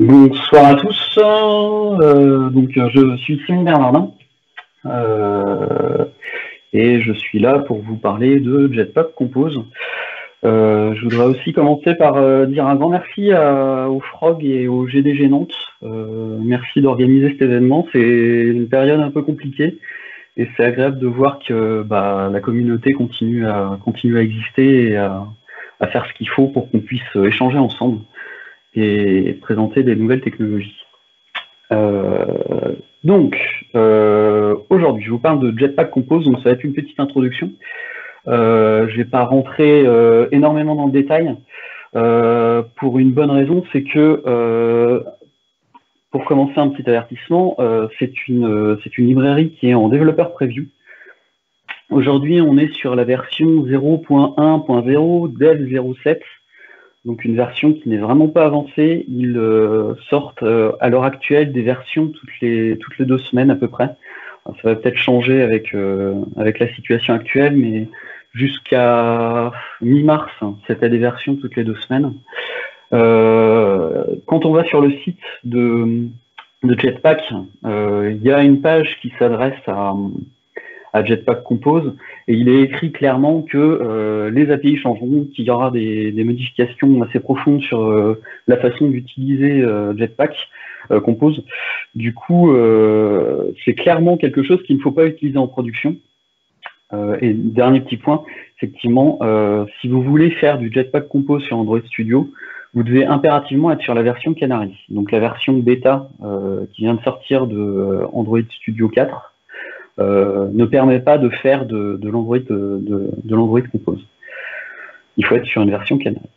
Bonsoir à tous. Je suis Simon Bernardin et je suis là pour vous parler de Jetpack Compose. Je voudrais aussi commencer par dire un grand merci au Frog et au GDG Nantes. Merci d'organiser cet événement. C'est une période un peu compliquée et c'est agréable de voir que la communauté continue à exister et à faire ce qu'il faut pour qu'on puisse échanger ensemble et présenter des nouvelles technologies. Aujourd'hui, je vous parle de Jetpack Compose, donc ça va être une petite introduction. Je ne vais pas rentrer énormément dans le détail, pour une bonne raison, c'est que, pour commencer, un petit avertissement, c'est une librairie qui est en développeur preview. Aujourd'hui, on est sur la version 0.1.0 Dev 07, donc une version qui n'est vraiment pas avancée. Ils sortent à l'heure actuelle des versions toutes les 2 semaines à peu près. Alors, ça va peut-être changer avec la situation actuelle, mais jusqu'à mi-mars, c'était des versions toutes les 2 semaines. Quand on va sur le site de Jetpack, il y a une page qui s'adresse à Jetpack Compose, et il est écrit clairement que les API changeront, qu'il y aura des modifications assez profondes sur la façon d'utiliser Jetpack Compose. Du coup, c'est clairement quelque chose qu'il ne faut pas utiliser en production. Et dernier petit point, effectivement, si vous voulez faire du Jetpack Compose sur Android Studio, vous devez impérativement être sur la version Canary, donc la version bêta qui vient de sortir de Android Studio 4. Ne permet pas de faire de l'Android Compose. Il faut être sur une version Canary.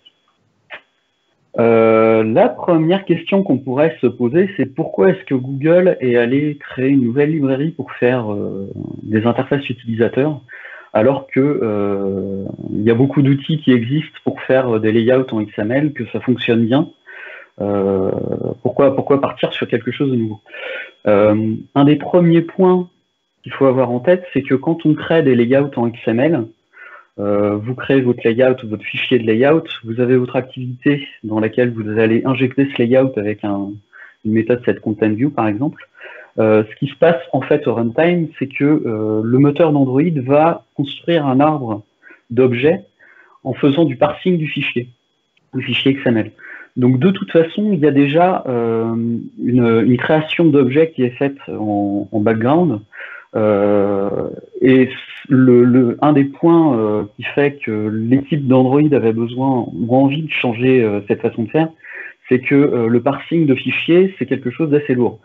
La première question qu'on pourrait se poser, c'est pourquoi est-ce que Google est allé créer une nouvelle librairie pour faire des interfaces utilisateurs, alors que il y a beaucoup d'outils qui existent pour faire des layouts en XML, que ça fonctionne bien. Pourquoi partir sur quelque chose de nouveau? Un des premiers points qu'il faut avoir en tête, c'est que quand on crée des layouts en XML, vous créez votre layout, votre fichier de layout, vous avez votre activité dans laquelle vous allez injecter ce layout avec une méthode setContentView par exemple. Ce qui se passe en fait au runtime, c'est que le moteur d'Android va construire un arbre d'objets en faisant du parsing du fichier XML. Donc de toute façon, il y a déjà une création d'objets qui est faite en background. Et un des points qui fait que l'équipe d'Android avait besoin ou envie de changer cette façon de faire, c'est que le parsing de fichiers, c'est quelque chose d'assez lourd.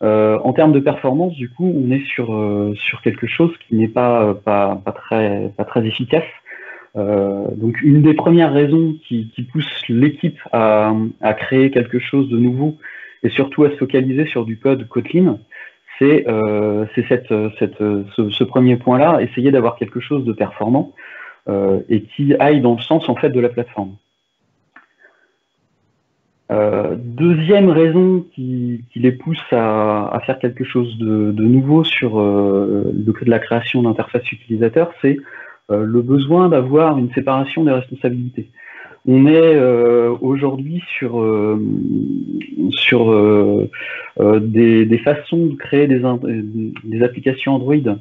En termes de performance, du coup, on est sur quelque chose qui n'est pas très efficace. Donc une des premières raisons qui pousse l'équipe à créer quelque chose de nouveau et surtout à se focaliser sur du code Kotlin, c'est ce premier point-là, essayer d'avoir quelque chose de performant et qui aille dans le sens en fait de la plateforme. Deuxième raison qui les pousse à faire quelque chose de nouveau sur de la création d'interfaces utilisateurs, c'est le besoin d'avoir une séparation des responsabilités. On est aujourd'hui sur des façons de créer des applications Android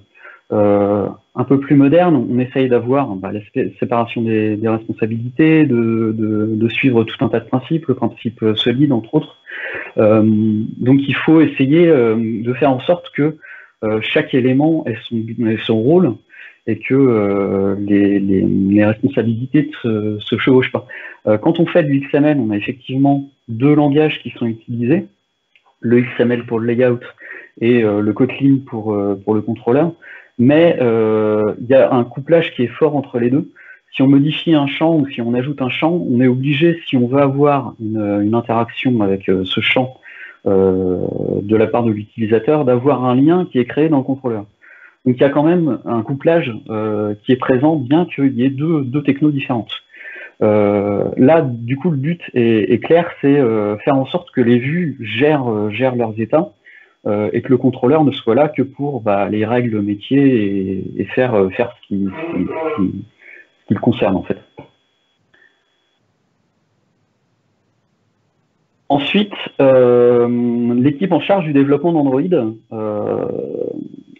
un peu plus modernes. On essaye d'avoir la séparation des responsabilités, de suivre tout un tas de principes, le principe solide entre autres. Donc il faut essayer de faire en sorte que chaque élément ait son rôle et que les responsabilités ne se chevauchent pas. Quand on fait du XML, on a effectivement 2 langages qui sont utilisés, le XML pour le layout et le Kotlin pour le contrôleur, mais il y a un couplage qui est fort entre les deux. Si on modifie un champ ou si on ajoute un champ, on est obligé, si on veut avoir une interaction avec ce champ de la part de l'utilisateur, d'avoir un lien qui est créé dans le contrôleur. Donc il y a quand même un couplage qui est présent, bien qu'il y ait deux technos différentes. Là, du coup, le but est clair, c'est faire en sorte que les vues gèrent leurs états et que le contrôleur ne soit là que pour les règles métiers et faire ce qui le concerne en fait. Ensuite, l'équipe en charge du développement d'Android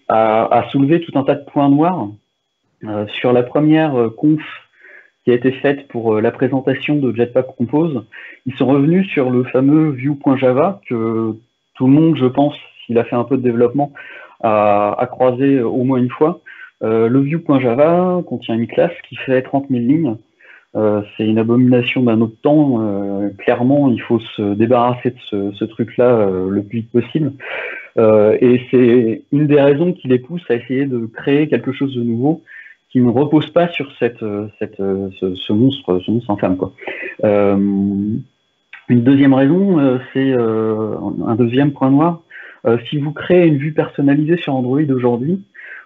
a soulevé tout un tas de points noirs sur la première conf qui a été faite pour la présentation de Jetpack Compose. Ils sont revenus sur le fameux Vue.java que tout le monde, je pense, s'il a fait un peu de développement, a croisé au moins une fois. Le Vue.java contient une classe qui fait 30 000 lignes. C'est une abomination d'un autre temps. Clairement, il faut se débarrasser de ce truc-là le plus vite possible. Et c'est une des raisons qui les pousse à essayer de créer quelque chose de nouveau qui ne repose pas sur ce monstre infâme, quoi. Une deuxième raison, c'est un deuxième point noir. Si vous créez une vue personnalisée sur Android aujourd'hui,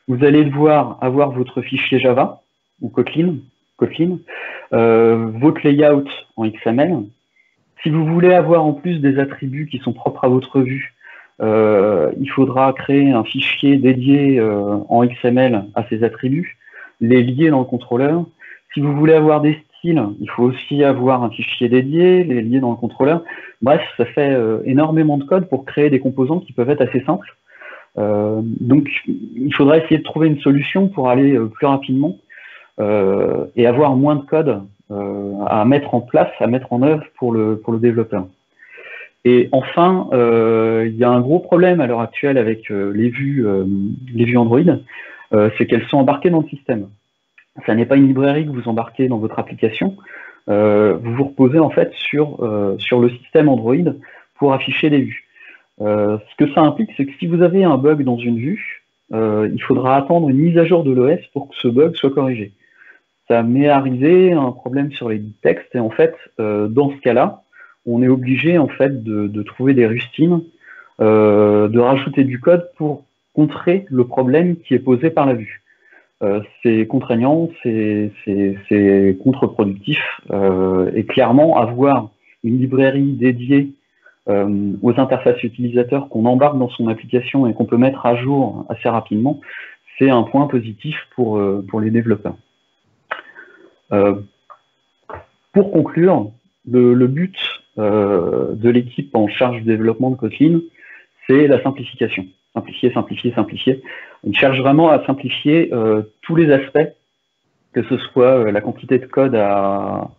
vous allez devoir avoir votre fichier Java ou Kotlin, votre layout en XML. Si vous voulez avoir en plus des attributs qui sont propres à votre vue, il faudra créer un fichier dédié en XML à ces attributs, les lier dans le contrôleur. Si vous voulez avoir des styles, il faut aussi avoir un fichier dédié, les lier dans le contrôleur. Bref, ça fait énormément de code pour créer des composants qui peuvent être assez simples. Donc, il faudra essayer de trouver une solution pour aller plus rapidement et avoir moins de code à mettre en place, à mettre en œuvre pour le développeur. Et enfin, il y a un gros problème à l'heure actuelle avec les vues Android, c'est qu'elles sont embarquées dans le système. Ça n'est pas une librairie que vous embarquez dans votre application. Vous vous reposez en fait sur le système Android pour afficher les vues. Ce que ça implique, c'est que si vous avez un bug dans une vue, il faudra attendre une mise à jour de l'OS pour que ce bug soit corrigé. Ça m'est arrivé un problème sur les textes et en fait, dans ce cas-là, on est obligé en fait de trouver des rustines, de rajouter du code pour contrer le problème qui est posé par la vue. C'est contraignant, c'est contre-productif et clairement avoir une librairie dédiée aux interfaces utilisateurs qu'on embarque dans son application et qu'on peut mettre à jour assez rapidement, c'est un point positif pour les développeurs. Pour conclure, le but de l'équipe en charge du développement de Kotlin, c'est la simplification. Simplifier. Il cherche vraiment à simplifier tous les aspects, que ce soit la quantité de code à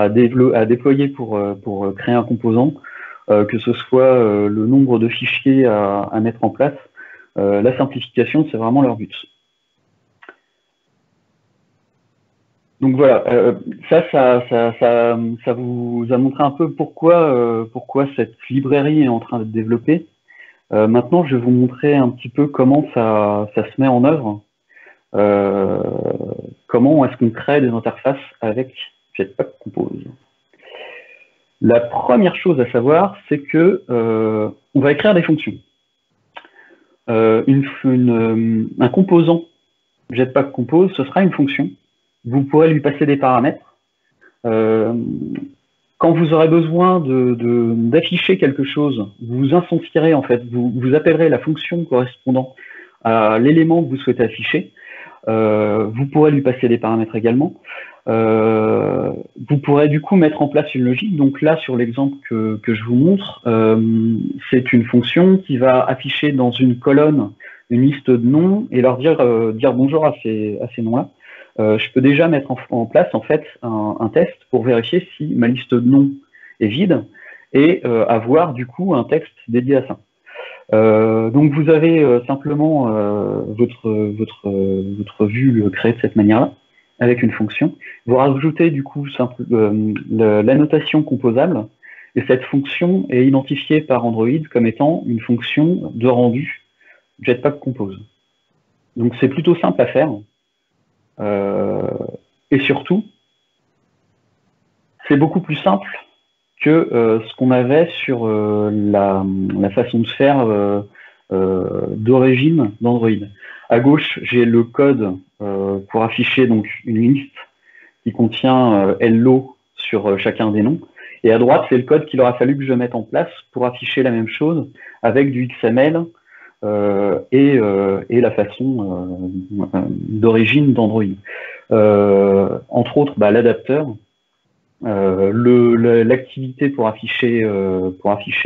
déployer pour créer un composant, que ce soit le nombre de fichiers à mettre en place. La simplification, c'est vraiment leur but. Donc voilà, ça vous a montré un peu pourquoi cette librairie est en train d'être développée. Maintenant, je vais vous montrer un petit peu comment ça se met en œuvre. Comment est-ce qu'on crée des interfaces avec Jetpack Compose. La première chose à savoir, c'est que on va écrire des fonctions. Un composant Jetpack Compose, ce sera une fonction. Vous pourrez lui passer des paramètres. Quand vous aurez besoin d'afficher quelque chose, vous instancierez en fait, vous appellerez la fonction correspondant à l'élément que vous souhaitez afficher. Vous pourrez lui passer des paramètres également. Vous pourrez du coup mettre en place une logique. Donc là, sur l'exemple que je vous montre, c'est une fonction qui va afficher dans une colonne une liste de noms et leur dire bonjour à ces noms-là. Je peux déjà mettre en place en fait un test pour vérifier si ma liste de noms est vide et avoir du coup un texte dédié à ça. Donc vous avez simplement votre vue créée de cette manière-là avec une fonction. Vous rajoutez du coup la notation composable et cette fonction est identifiée par Android comme étant une fonction de rendu Jetpack Compose. Donc c'est plutôt simple à faire. Et surtout, c'est beaucoup plus simple que ce qu'on avait sur la façon de faire d'origine d'Android. À gauche, j'ai le code pour afficher donc une liste qui contient hello sur chacun des noms. Et à droite, c'est le code qu'il aura fallu que je mette en place pour afficher la même chose avec du XML et la façon d'origine d'Android. Entre autres, l'adapteur l'activité pour afficher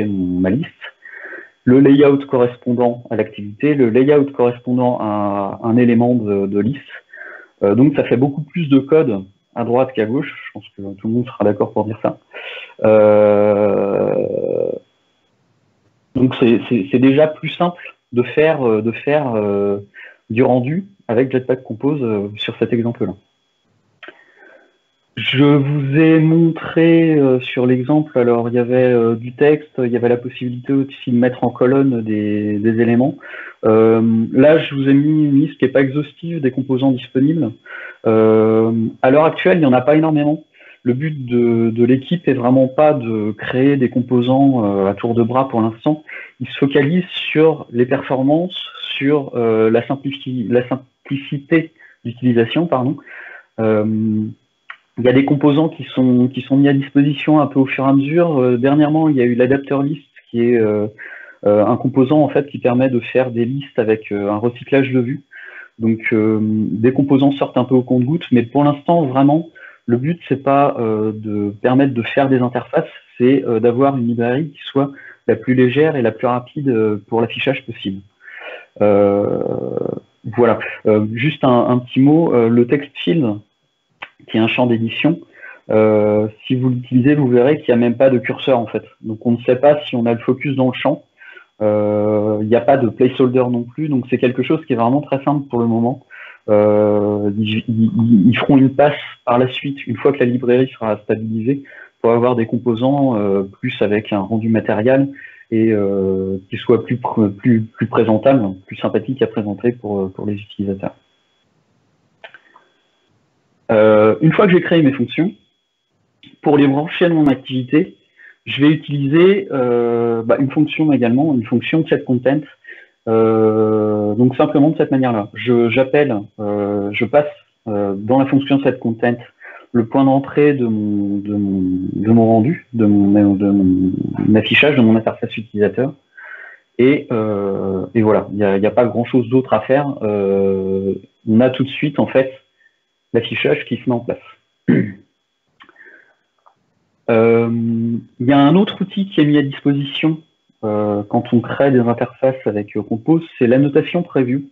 ma liste, le layout correspondant à l'activité, le layout correspondant à un élément de liste. Donc ça fait beaucoup plus de code à droite qu'à gauche, je pense que tout le monde sera d'accord pour dire ça. Donc c'est déjà plus simple de faire du rendu avec Jetpack Compose sur cet exemple-là. Je vous ai montré sur l'exemple, alors il y avait du texte, il y avait la possibilité aussi de mettre en colonne des éléments. Là, je vous ai mis une liste qui n'est pas exhaustive des composants disponibles. À l'heure actuelle, il n'y en a pas énormément. Le but de l'équipe est vraiment pas de créer des composants à tour de bras pour l'instant. Il se focalise sur les performances, sur la simplicité d'utilisation, pardon. Il y a des composants qui sont mis à disposition un peu au fur et à mesure. Dernièrement, il y a eu l'adapter list qui est un composant en fait qui permet de faire des listes avec un recyclage de vues. Donc des composants sortent un peu au compte-gouttes, mais pour l'instant vraiment le but c'est pas de permettre de faire des interfaces, c'est d'avoir une librairie qui soit la plus légère et la plus rapide pour l'affichage possible. Voilà. Juste un petit mot, le text field qui est un champ d'édition. Si vous l'utilisez, vous verrez qu'il n'y a même pas de curseur en fait. Donc on ne sait pas si on a le focus dans le champ. Il n'y a pas de placeholder non plus, donc c'est quelque chose qui est vraiment très simple pour le moment. Ils feront une passe par la suite, une fois que la librairie sera stabilisée, pour avoir des composants plus avec un rendu matériel et qui soit plus présentable, plus sympathique à présenter pour les utilisateurs. Une fois que j'ai créé mes fonctions, pour les brancher à mon activité, je vais utiliser une fonction également, une fonction setContent. Donc simplement de cette manière-là. Je passe dans la fonction setContent le point d'entrée de mon rendu, de mon affichage, de mon interface utilisateur. Et voilà, il n'y a pas grand-chose d'autre à faire. On a tout de suite en fait l'affichage qui se met en place. Il y a un autre outil qui est mis à disposition quand on crée des interfaces avec Compose, c'est l'annotation preview.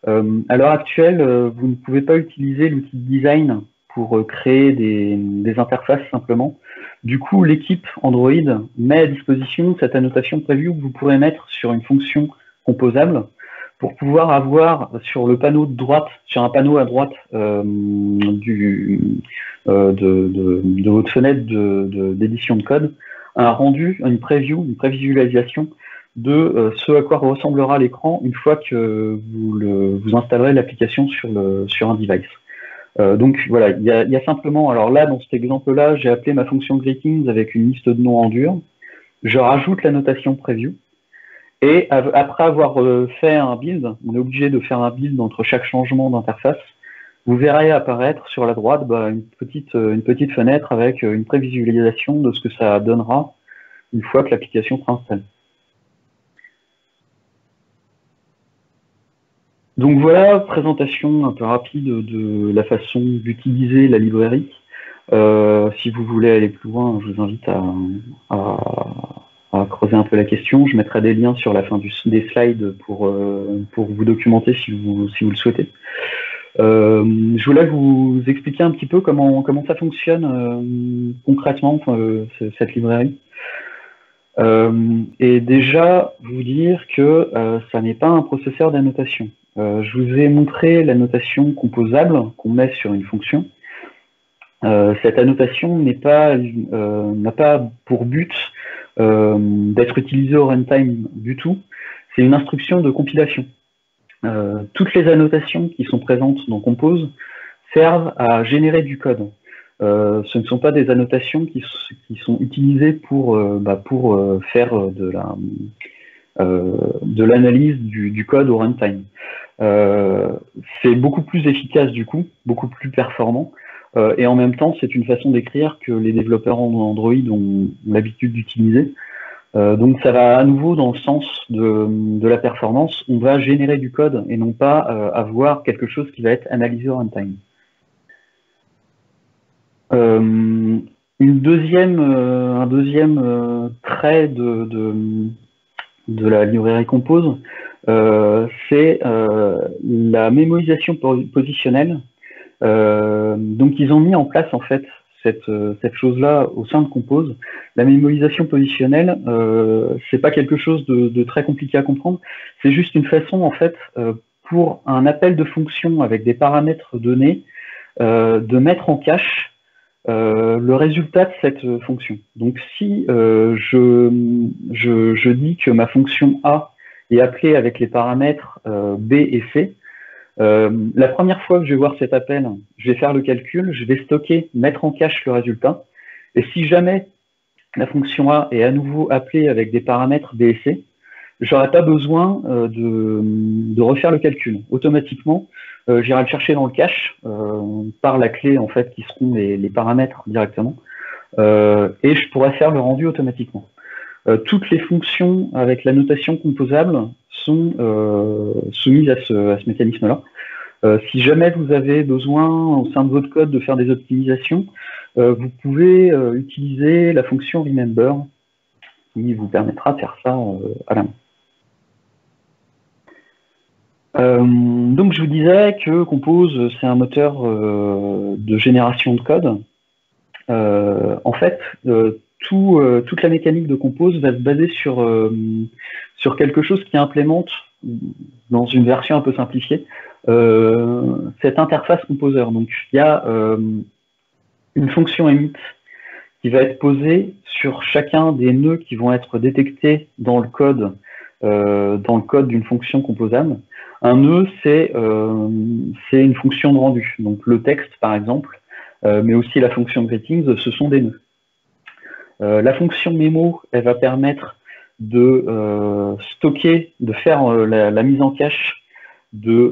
À l'heure actuelle, vous ne pouvez pas utiliser l'outil de design pour créer des interfaces simplement. Du coup, l'équipe Android met à disposition cette annotation preview que vous pourrez mettre sur une fonction composable pour pouvoir avoir sur le panneau de droite, sur un panneau à droite de votre fenêtre d'édition de code, un rendu, une preview, une prévisualisation de ce à quoi ressemblera l'écran une fois que vous installerez l'application sur un device. Donc voilà, il y a simplement, alors là, dans cet exemple-là, j'ai appelé ma fonction greetings avec une liste de noms en dur. Je rajoute la notation preview. Et après avoir fait un build, on est obligé de faire un build entre chaque changement d'interface. Vous verrez apparaître sur la droite une petite fenêtre avec une prévisualisation de ce que ça donnera une fois que l'application sera installée. Donc voilà, présentation un peu rapide de la façon d'utiliser la librairie. Si vous voulez aller plus loin, je vous invite à creuser un peu la question. Je mettrai des liens sur la fin des slides pour vous documenter si vous le souhaitez. Je voulais vous expliquer un petit peu comment ça fonctionne concrètement, cette librairie. Et déjà, vous dire que ça n'est pas un processeur d'annotation. Je vous ai montré l'annotation composable qu'on met sur une fonction. Cette annotation n'a pas pour but d'être utilisée au runtime du tout. C'est une instruction de compilation. Toutes les annotations qui sont présentes dans Compose servent à générer du code. Ce ne sont pas des annotations qui sont utilisées pour faire de l'analyse du code au runtime. C'est beaucoup plus efficace du coup, beaucoup plus performant, et en même temps c'est une façon d'écrire que les développeurs en Android ont l'habitude d'utiliser. Donc ça va à nouveau dans le sens de la performance. On va générer du code et non pas avoir quelque chose qui va être analysé au runtime. Un deuxième trait de la librairie Compose, c'est la mémorisation positionnelle. Donc ils ont mis en place en fait cette chose-là au sein de Compose. La mémorisation positionnelle, c'est pas quelque chose de très compliqué à comprendre. C'est juste une façon en fait pour un appel de fonction avec des paramètres donnés de mettre en cache le résultat de cette fonction. Donc si je dis que ma fonction A est appelée avec les paramètres B et C, la première fois que je vais voir cet appel, je vais faire le calcul, je vais stocker, mettre en cache le résultat. Et si jamais la fonction A est à nouveau appelée avec des paramètres B et C, j'aurai pas besoin de refaire le calcul. Automatiquement, j'irai le chercher dans le cache par la clé en fait qui seront les paramètres directement, et je pourrai faire le rendu automatiquement. Toutes les fonctions avec la notation composable sont soumises à ce mécanisme-là. Si jamais vous avez besoin au sein de votre code de faire des optimisations, vous pouvez utiliser la fonction remember qui vous permettra de faire ça à la main. Donc je vous disais que Compose, c'est un moteur de génération de code. En fait, toute la mécanique de Compose va se baser sur quelque chose qui implémente, dans une version un peu simplifiée, cette interface composeur. Donc il y a une fonction emit qui va être posée sur chacun des nœuds qui vont être détectés dans le code d'une fonction composable. Un nœud, c'est une fonction de rendu. Donc le texte, par exemple, mais aussi la fonction greetings, ce sont des nœuds. La fonction memo, elle va permettre de stocker, de faire la mise en cache d'un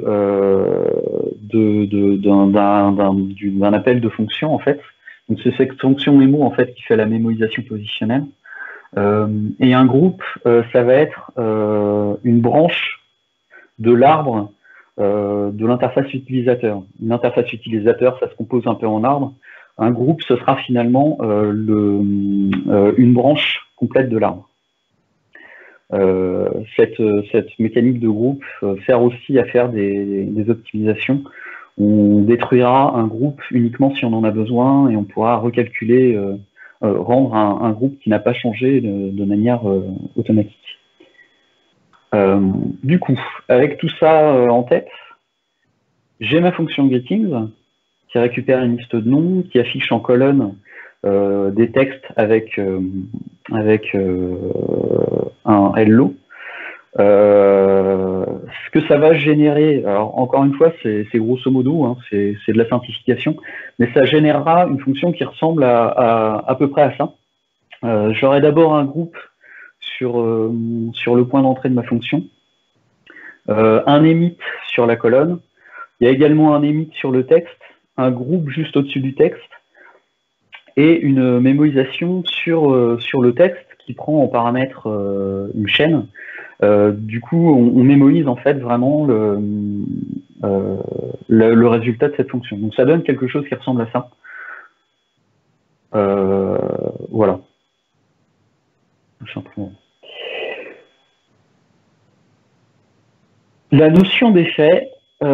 appel de fonction en fait. Donc c'est cette fonction memo en fait qui fait la mémorisation positionnelle. Et un groupe, ça va être une branche de l'arbre de l'interface utilisateur. Une interface utilisateur, ça se compose un peu en arbre. Un groupe, ce sera finalement une branche complète de l'arbre. Cette mécanique de groupe sert aussi à faire des optimisations. On détruira un groupe uniquement si on en a besoin et on pourra recalculer, rendre un groupe qui n'a pas changé de manière automatique. Du coup, avec tout ça en tête, j'ai ma fonction greetings qui récupère une liste de noms, qui affiche en colonne des textes avec un hello. Ce que ça va générer, alors encore une fois, c'est grosso modo, hein, c'est de la simplification, mais ça générera une fonction qui ressemble à peu près à ça. J'aurai d'abord un groupe sur le point d'entrée de ma fonction, un emit sur la colonne, il y a également un emit sur le texte, un groupe juste au-dessus du texte, et une mémorisation sur le texte qui prend en paramètre une chaîne. Du coup, on mémorise en fait vraiment le résultat de cette fonction. Donc ça donne quelque chose qui ressemble à ça. Voilà. Tout simplement. La notion d'effet, vous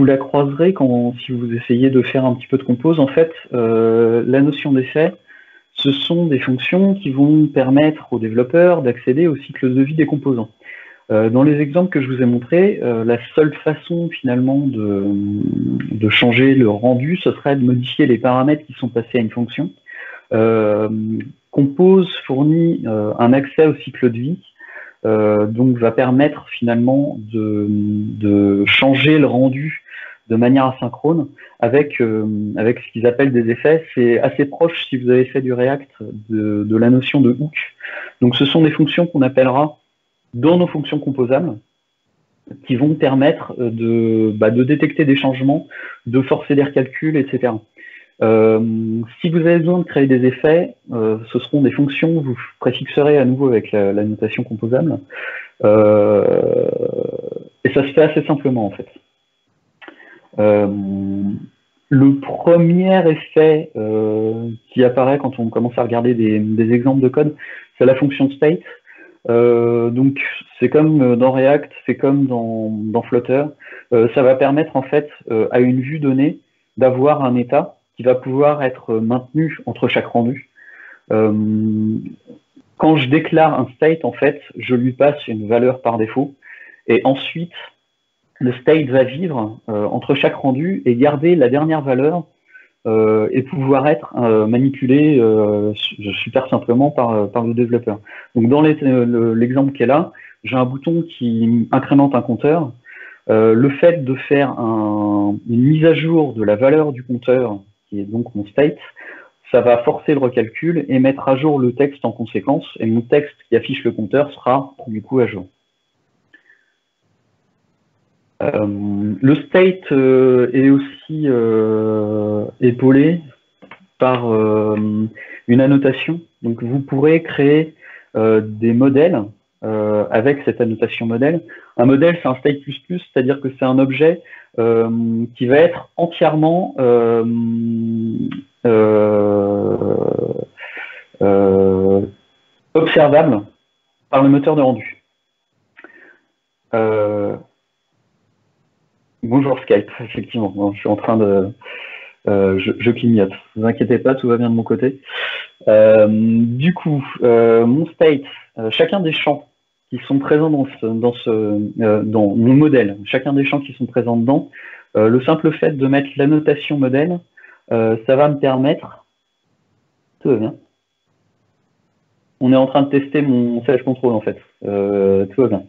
la croiserez si vous essayez de faire un petit peu de compose. En fait, la notion d'effet, ce sont des fonctions qui vont permettre aux développeurs d'accéder au cycle de vie des composants. Dans les exemples que je vous ai montrés, la seule façon finalement de changer le rendu, ce serait de modifier les paramètres qui sont passés à une fonction. Compose fournit un accès au cycle de vie, donc va permettre finalement de changer le rendu de manière asynchrone avec ce qu'ils appellent des effets. C'est assez proche, si vous avez fait du React, de la notion de hook. Donc ce sont des fonctions qu'on appellera dans nos fonctions composables qui vont permettre de détecter des changements, de forcer des recalculs, etc. Si vous avez besoin de créer des effets, ce seront des fonctions que vous préfixerez à nouveau avec la notation composable. Et ça se fait assez simplement en fait. le premier effet qui apparaît quand on commence à regarder des exemples de code, c'est la fonction state. Donc c'est comme dans React, c'est comme dans Flutter. Ça va permettre en fait à une vue donnée d'avoir un état qui va pouvoir être maintenu entre chaque rendu. Quand je déclare un state, en fait, je lui passe une valeur par défaut, et ensuite le state va vivre entre chaque rendu et garder la dernière valeur et pouvoir être manipulé super simplement par le développeur. Donc dans l'exemple qui est là, j'ai un bouton qui incrémente un compteur. Le fait de faire une mise à jour de la valeur du compteur, qui est donc mon state, ça va forcer le recalcul et mettre à jour le texte en conséquence, et mon texte qui affiche le compteur sera du coup à jour. Le state est aussi épaulé par une annotation. Donc vous pourrez créer des modèles avec cette annotation modèle. Un modèle, c'est un state++, c'est-à-dire que c'est un objet qui va être entièrement observable par le moteur de rendu. Bonjour Skype, effectivement, bon, je suis en train de... je clignote, ne vous inquiétez pas, tout va bien de mon côté. Du coup, mon state, chacun des champs qui sont présents dans mon modèle, chacun des champs qui sont présents dedans, le simple fait de mettre l'annotation modèle, ça va me permettre... Tout va bien. On est en train de tester mon self control en fait, tout va bien.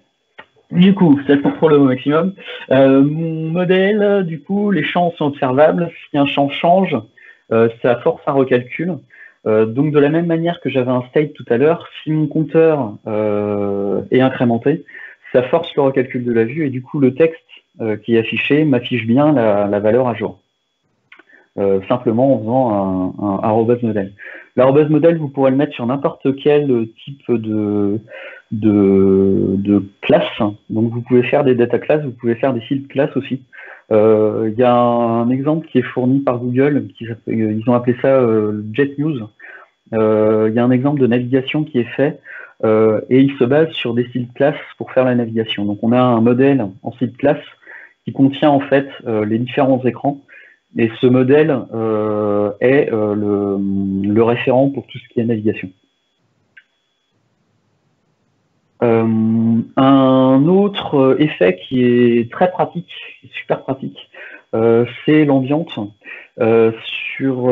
Du coup, self control au maximum. Mon modèle, du coup, les champs sont observables. Si un champ change, ça force un recalcul. Donc de la même manière que j'avais un state tout à l'heure, si mon compteur est incrémenté, ça force le recalcul de la vue et du coup le texte qui est affiché m'affiche bien la valeur à jour. Simplement en faisant un arrobase modèle. L'arrobase modèle, vous pourrez le mettre sur n'importe quel type de classe. Donc vous pouvez faire des data classes, vous pouvez faire des field classes aussi. Il y a un exemple qui est fourni par Google, ils ont appelé ça Jet News. Il y a un exemple de navigation qui est fait et il se base sur des field classes pour faire la navigation. Donc on a un modèle en field class qui contient en fait les différents écrans. Et ce modèle est le référent pour tout ce qui est navigation. Un autre effet qui est très pratique, super pratique, c'est l'ambiance. Sur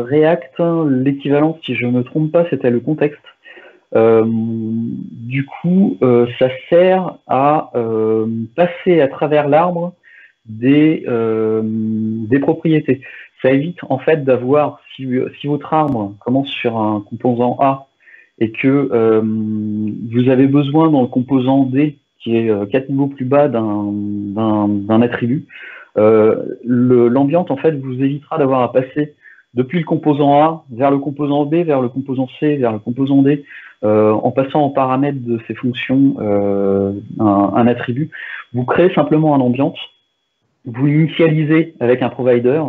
React, l'équivalent, si je ne me trompe pas, c'était le contexte. Du coup, ça sert à passer à travers l'arbre des propriétés. Ça évite en fait d'avoir, si votre arbre commence sur un composant A et que vous avez besoin dans le composant D, qui est 4 niveaux plus bas d'un attribut, l'ambiance en fait vous évitera d'avoir à passer depuis le composant A vers le composant B, vers le composant C, vers le composant D, en passant en paramètres de ces fonctions un attribut. Vous créez simplement un ambiance, vous l'initialisez avec un provider,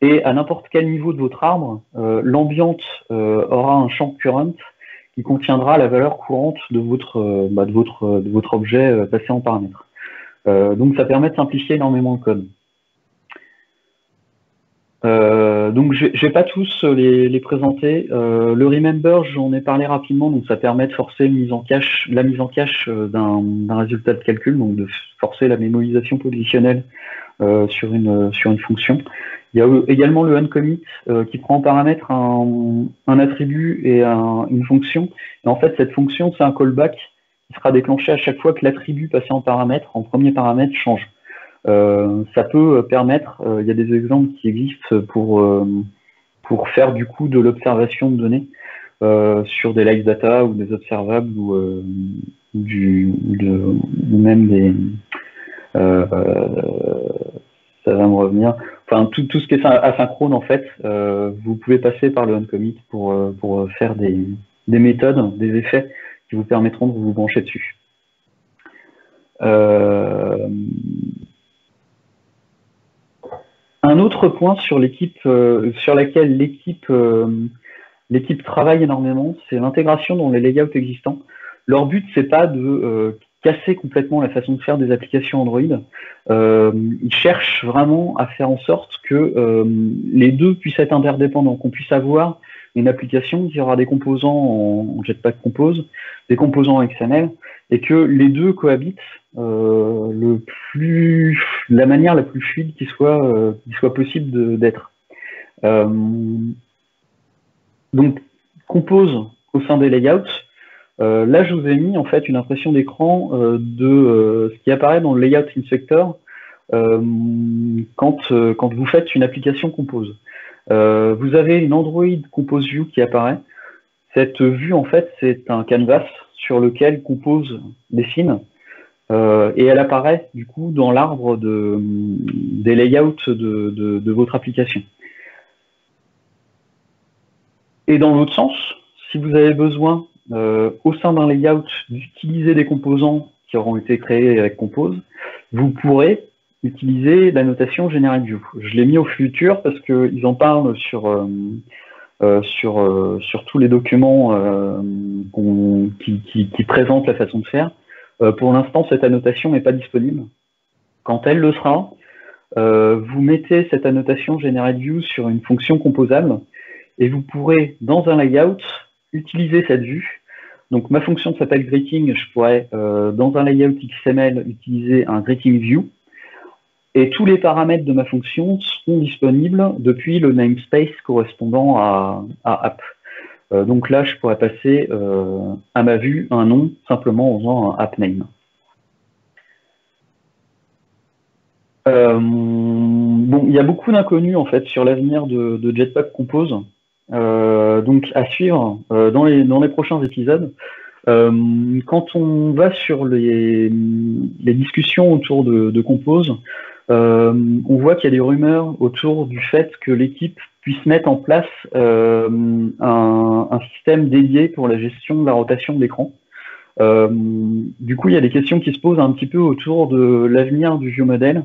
et à n'importe quel niveau de votre arbre, l'ambiance aura un champ current qui contiendra la valeur courante de votre objet passé en paramètres. Donc ça permet de simplifier énormément le code. Donc je vais pas tous les présenter. Le remember, j'en ai parlé rapidement, donc ça permet de forcer la mise en cache d'un résultat de calcul, donc de forcer la mémorisation positionnelle sur une fonction. Il y a également le onCommit qui prend en paramètre un attribut et une fonction. Et en fait, cette fonction, c'est un callback qui sera déclenché à chaque fois que l'attribut passé en premier paramètre, change. Ça peut permettre, il y a des exemples qui existent pour faire du coup de l'observation de données sur des live data ou des observables ou même des ça va me revenir. Enfin, tout ce qui est asynchrone, en fait, vous pouvez passer par le onCommit pour faire des méthodes, des effets qui vous permettront de vous brancher dessus. Un autre point sur l'équipe, sur laquelle l'équipe travaille énormément, c'est l'intégration dans les layouts existants. Leur but, c'est pas de casser complètement la façon de faire des applications Android. Ils cherchent vraiment à faire en sorte que les deux puissent être interdépendants, qu'on puisse avoir une application qui aura des composants en Jetpack Compose, des composants en XML, et que les deux cohabitent la manière la plus fluide qui soit possible d'être. Donc, Compose au sein des layouts. Là, je vous ai mis en fait une impression d'écran de ce qui apparaît dans le Layout Inspector quand vous faites une application Compose. Vous avez une Android Compose View qui apparaît. Cette vue, en fait, c'est un canvas sur lequel Compose dessine et elle apparaît du coup dans l'arbre des layouts de votre application. Et dans l'autre sens, si vous avez besoin au sein d'un layout d'utiliser des composants qui auront été créés avec Compose, vous pourrez utiliser la notation Generate View. Je l'ai mis au futur parce qu'ils en parlent sur tous les documents qui présentent la façon de faire. Pour l'instant, cette annotation n'est pas disponible. Quand elle le sera, vous mettez cette annotation Generate View sur une fonction composable et vous pourrez, dans un layout, utiliser cette vue. Donc ma fonction s'appelle greeting, je pourrais, dans un layout XML, utiliser un greeting view. Et tous les paramètres de ma fonction seront disponibles depuis le namespace correspondant à app. Donc là, je pourrais passer à ma vue un nom simplement en faisant un app name. Bon, il y a beaucoup d'inconnus en fait sur l'avenir de Jetpack Compose. Donc à suivre dans les prochains épisodes. Quand on va sur les discussions autour de Compose, on voit qu'il y a des rumeurs autour du fait que l'équipe puisse mettre en place un système dédié pour la gestion de la rotation de l'écran. Du coup, il y a des questions qui se posent un petit peu autour de l'avenir du vieux modèle.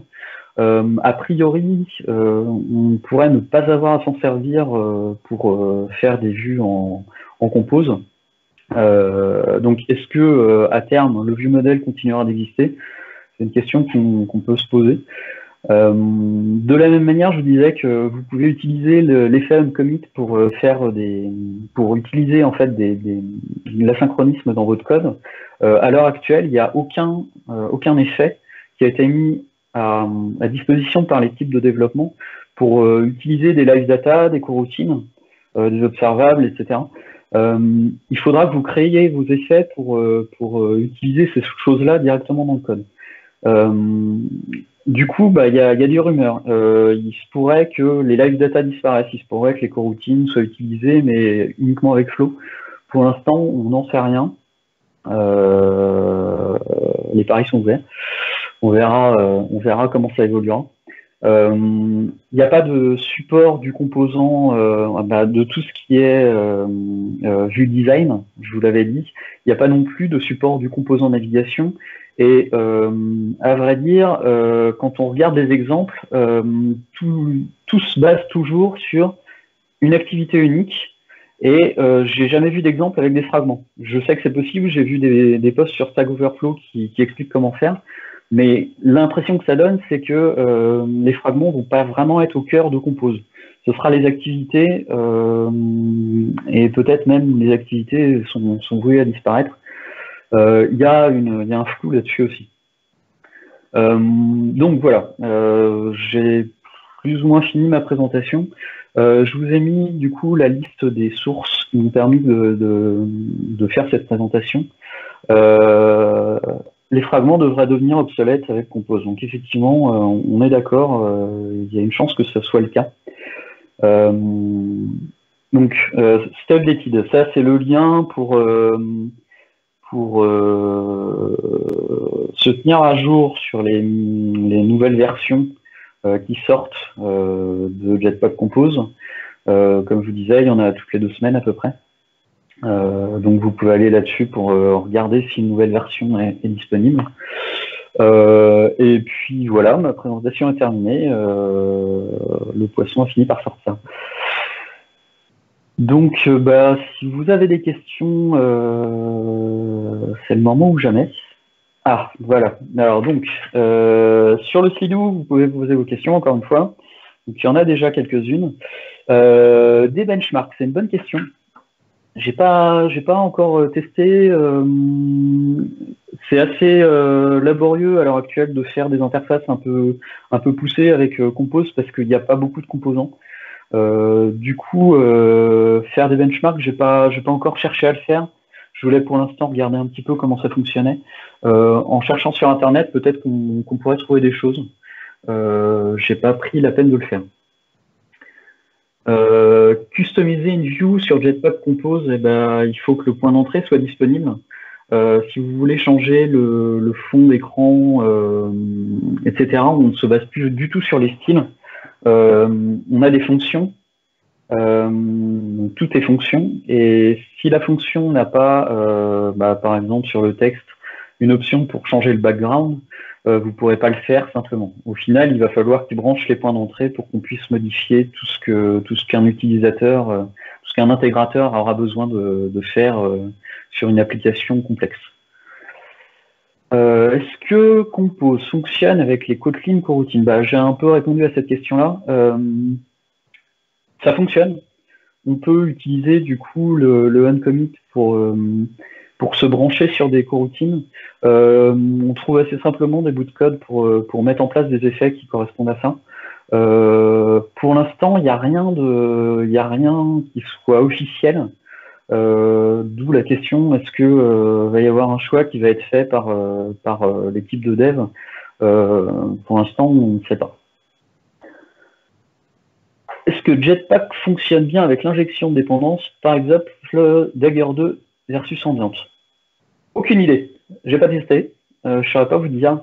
A priori, on pourrait ne pas avoir à s'en servir pour faire des vues en Compose. Donc, est-ce que à terme, le vieux modèle continuera d'exister? C'est une question qu'on peut se poser. De la même manière, je vous disais que vous pouvez utiliser l'effet onCommit pour utiliser en fait l'asynchronisme dans votre code. À l'heure actuelle, il n'y a aucun effet qui a été mis à disposition par l'équipe de développement pour utiliser des live data, des coroutines, des observables, etc. Il faudra que vous créiez vos effets pour utiliser ces choses-là directement dans le code. Du coup, il y a des rumeurs. Il se pourrait que les live data disparaissent, il se pourrait que les coroutines soient utilisées, mais uniquement avec Flow. Pour l'instant, on n'en sait rien. Les paris sont ouverts. On verra comment ça évoluera. Il n'y a pas de support du composant de tout ce qui est vue design, je vous l'avais dit. Il n'y a pas non plus de support du composant navigation. Et à vrai dire, quand on regarde les exemples, tout se base toujours sur une activité unique. Et j'ai jamais vu d'exemple avec des fragments. Je sais que c'est possible, j'ai vu des posts sur Stack Overflow qui expliquent comment faire. Mais l'impression que ça donne, c'est que les fragments vont pas vraiment être au cœur de Compose. Ce sera les activités, et peut-être même les activités sont vouées à disparaître. Il y a un flou là-dessus aussi. Donc voilà, j'ai plus ou moins fini ma présentation. Je vous ai mis du coup la liste des sources qui m'ont permis de faire cette présentation. Les fragments devraient devenir obsolètes avec Compose. Donc effectivement, on est d'accord, il y a une chance que ce soit le cas. Donc, Stepdated, ça c'est le lien pour se tenir à jour sur les nouvelles versions qui sortent de Jetpack Compose. Comme je vous disais, il y en a toutes les 2 semaines à peu près. Donc vous pouvez aller là-dessus pour regarder si une nouvelle version est disponible. Et puis voilà, ma présentation est terminée. Le poisson a fini par sortir. Donc, si vous avez des questions, c'est le moment ou jamais. Ah, voilà. Alors donc, sur le Slidoo, vous pouvez poser vos questions encore une fois. Donc, il y en a déjà quelques-unes. Des benchmarks, c'est une bonne question. J'ai pas encore testé. C'est assez laborieux à l'heure actuelle de faire des interfaces un peu poussées avec Compose parce qu'il n'y a pas beaucoup de composants. Du coup, faire des benchmarks, j'ai pas encore cherché à le faire. Je voulais pour l'instant regarder un petit peu comment ça fonctionnait. En cherchant sur Internet, peut-être qu'on pourrait trouver des choses. J'ai pas pris la peine de le faire. Customiser une view sur Jetpack Compose, il faut que le point d'entrée soit disponible. Si vous voulez changer le fond d'écran, etc., on ne se base plus du tout sur les styles. On a des fonctions. Tout est fonction. Et si la fonction n'a pas, par exemple sur le texte, une option pour changer le background, vous ne pourrez pas le faire simplement. Au final, il va falloir qu'il branche les points d'entrée pour qu'on puisse modifier tout ce qu'un utilisateur, tout ce qu'un intégrateur aura besoin de faire sur une application complexe. Est-ce que Compose fonctionne avec les Kotlin coroutines? J'ai un peu répondu à cette question-là. Ça fonctionne. On peut utiliser du coup le uncommit pour se brancher sur des coroutines. On trouve assez simplement des bouts de code pour mettre en place des effets qui correspondent à ça. Pour l'instant, il n'y a rien qui soit officiel. D'où la question, est-ce que va y avoir un choix qui va être fait par l'équipe de dev? Pour l'instant, on ne sait pas. Est-ce que Jetpack fonctionne bien avec l'injection de dépendance, par exemple Dagger 2 versus Ambient? Aucune idée. J'ai pas testé. Je saurais pas vous dire.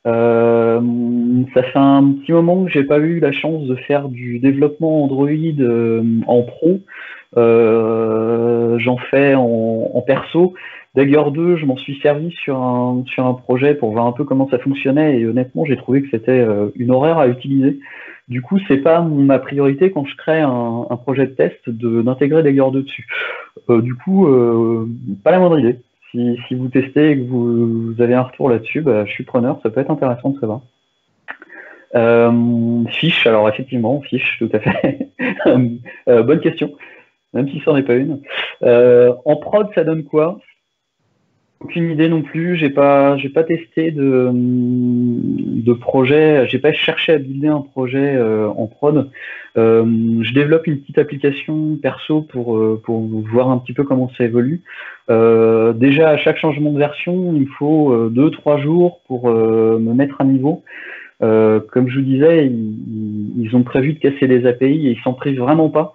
Ça fait un petit moment que j'ai pas eu la chance de faire du développement Android en pro. J'en fais en perso. Dagger 2, je m'en suis servi sur un projet pour voir un peu comment ça fonctionnait et honnêtement, j'ai trouvé que c'était une horreur à utiliser. Du coup, c'est pas ma priorité quand je crée un projet de test d'intégrer Dagger 2 dessus. Du coup, pas la moindre idée. Si vous testez et que vous avez un retour là-dessus, je suis preneur, ça peut être intéressant de savoir. Fiche, alors effectivement, fiche, tout à fait. Bonne question, même si ça n'en est pas une. En prod, ça donne quoi? Aucune idée non plus. J'ai pas testé de projet. J'ai pas cherché à builder un projet en prod. Je développe une petite application perso pour voir un petit peu comment ça évolue. Déjà, à chaque changement de version, il me faut 2-3 jours pour me mettre à niveau. Comme je vous disais, ils ont prévu de casser les API et ils s'en privent vraiment pas.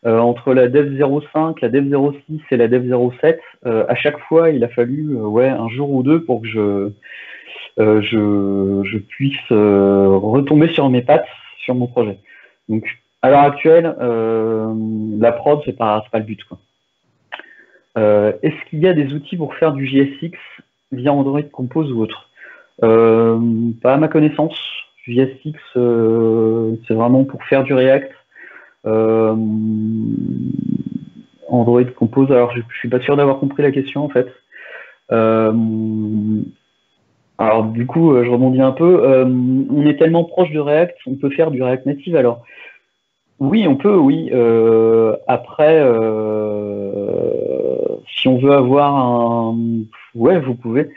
Entre la Dev 05, la Dev 06 et la Dev 07, à chaque fois, il a fallu un jour ou deux pour que je puisse retomber sur mes pattes sur mon projet. Donc, à l'heure actuelle, la prod, c'est pas le but, quoi. Est-ce qu'il y a des outils pour faire du JSX via Android Compose ou autre? Pas à ma connaissance. JSX, c'est vraiment pour faire du React. Android Compose, alors je suis pas sûr d'avoir compris la question en fait. Alors du coup, je rebondis un peu. On est tellement proche de React, on peut faire du React Native. Alors oui, on peut, oui. Après, si on veut avoir un, ouais, vous pouvez.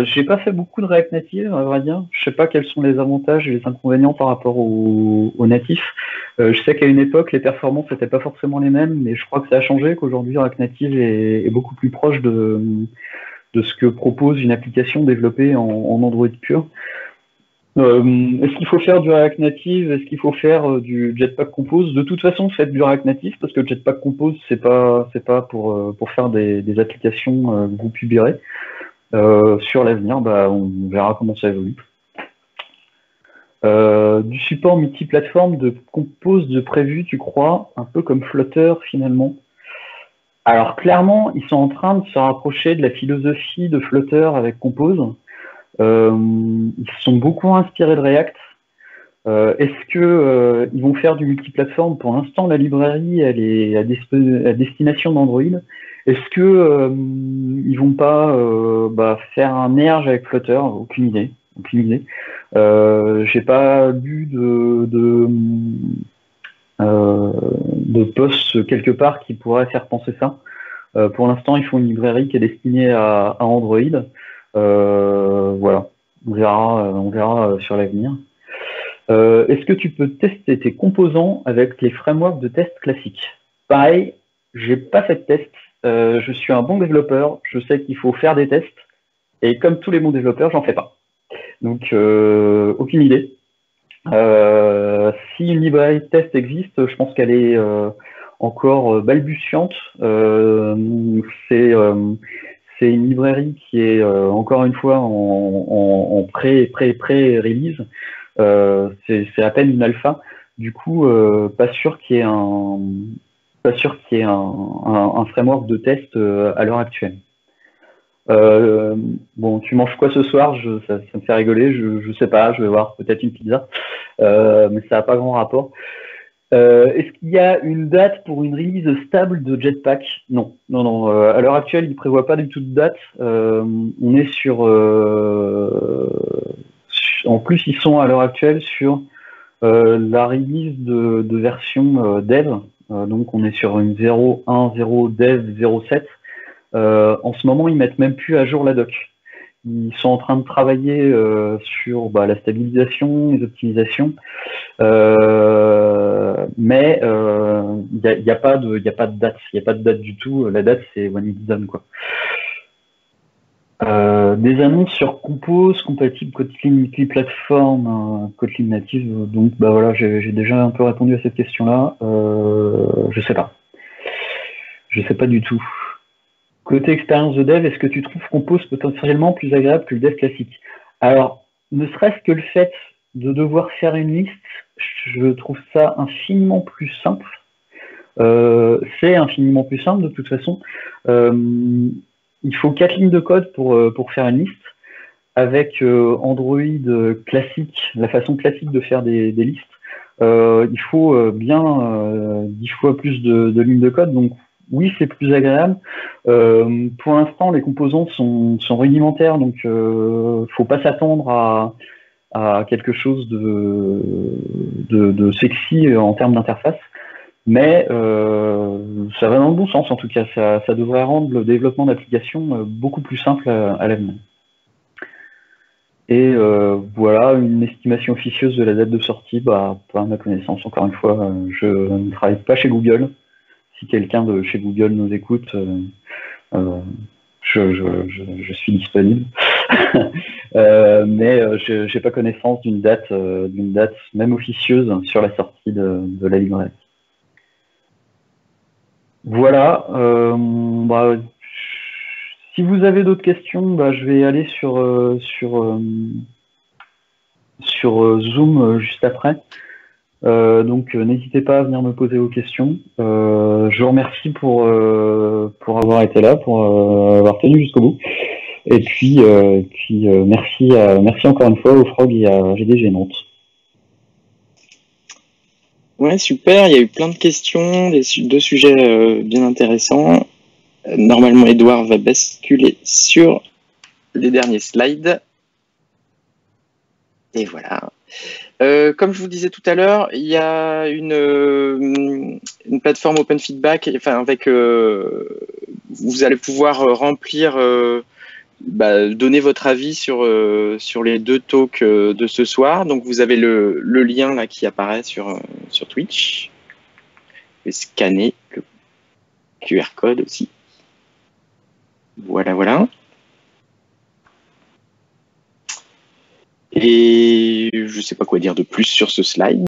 J'ai pas fait beaucoup de React Native, à vrai dire. Je sais pas quels sont les avantages et les inconvénients par rapport au natif. Je sais qu'à une époque, les performances n'étaient pas forcément les mêmes, mais je crois que ça a changé, qu'aujourd'hui React Native est beaucoup plus proche de ce que propose une application développée en Android pur. Est-ce qu'il faut faire du React Native? Est-ce qu'il faut faire du Jetpack Compose? De toute façon, faites du React Native parce que Jetpack Compose, c'est pas pour faire des applications que vous publierez. Sur l'avenir, on verra comment ça évolue. Du support multiplateforme de Compose de prévu, tu crois, un peu comme Flutter finalement? Alors clairement, ils sont en train de se rapprocher de la philosophie de Flutter avec Compose. Ils se sont beaucoup inspirés de React. Est-ce que ils vont faire du multiplateforme? Pour l'instant, la librairie, elle est à destination d'Android. Est-ce que ils vont pas faire un merge avec Flutter? Aucune idée. Aucune idée. J'ai pas lu de post quelque part qui pourrait faire penser ça. Pour l'instant, ils font une librairie qui est destinée à Android. Voilà, on verra sur l'avenir. Est-ce que tu peux tester tes composants avec les frameworks de test classiques? Pareil, j'ai pas fait de test. Je suis un bon développeur. Je sais qu'il faut faire des tests. Et comme tous les bons développeurs, j'en fais pas. Donc, aucune idée. Si une librairie de test existe, je pense qu'elle est encore balbutiante. C'est une librairie qui est encore une fois en pré-release. C'est à peine une alpha. Du coup, pas sûr qu'il y ait un framework de test à l'heure actuelle. Bon, tu manges quoi ce soir? Ça me fait rigoler. Je sais pas. Je vais voir peut-être une pizza, mais ça n'a pas grand rapport. Est-ce qu'il y a une date pour une release stable de Jetpack? Non, non, non. À l'heure actuelle, ils ne prévoient pas du tout de date. On est sur. En plus, ils sont à l'heure actuelle sur la release de version dev. Donc, on est sur une 0.1.0 dev 0.7. En ce moment, ils mettent même plus à jour la doc. Ils sont en train de travailler sur la stabilisation, les optimisations, mais il n'y a pas de date. Il n'y a pas de date du tout. La date, c'est when it's done, quoi. Des annonces sur Compose, compatible Kotlin multi-plateforme, Kotlin native. Donc, voilà, j'ai déjà un peu répondu à cette question-là. Je sais pas. Je sais pas du tout. Côté expérience de dev, est-ce que tu trouves Compose potentiellement plus agréable que le dev classique? Alors, ne serait-ce que le fait de devoir faire une liste, je trouve ça infiniment plus simple. C'est infiniment plus simple de toute façon. Il faut 4 lignes de code pour faire une liste. Avec Android classique, la façon classique de faire des listes, il faut bien 10 fois plus de lignes de code. Donc oui, c'est plus agréable. Pour l'instant, les composants sont rudimentaires, donc faut pas s'attendre à quelque chose de sexy en termes d'interface. Mais ça va dans le bon sens en tout cas. Ça devrait rendre le développement d'applications beaucoup plus simple à l'avenir. Et voilà, une estimation officieuse de la date de sortie, pas à ma connaissance. Encore une fois, je ne travaille pas chez Google. Si quelqu'un de chez Google nous écoute, je suis disponible. Mais je n'ai pas connaissance d'une date même officieuse sur la sortie de la librairie. Voilà. Si vous avez d'autres questions, je vais aller sur Zoom juste après. Donc n'hésitez pas à venir me poser vos questions. Je vous remercie pour avoir été là, pour avoir tenu jusqu'au bout. Et puis merci encore une fois au Frog et à GDG Nantes. Ouais, super. Il y a eu plein de questions, deux sujets bien intéressants. Normalement, Edouard va basculer sur les derniers slides. Et voilà. Comme je vous disais tout à l'heure, il y a une plateforme Open Feedback, enfin avec vous allez pouvoir remplir, donner votre avis sur les deux talks de ce soir. Donc vous avez le lien là qui apparaît sur Twitch. Vous pouvez scanner le QR code aussi. Voilà. Et je ne sais pas quoi dire de plus sur ce slide.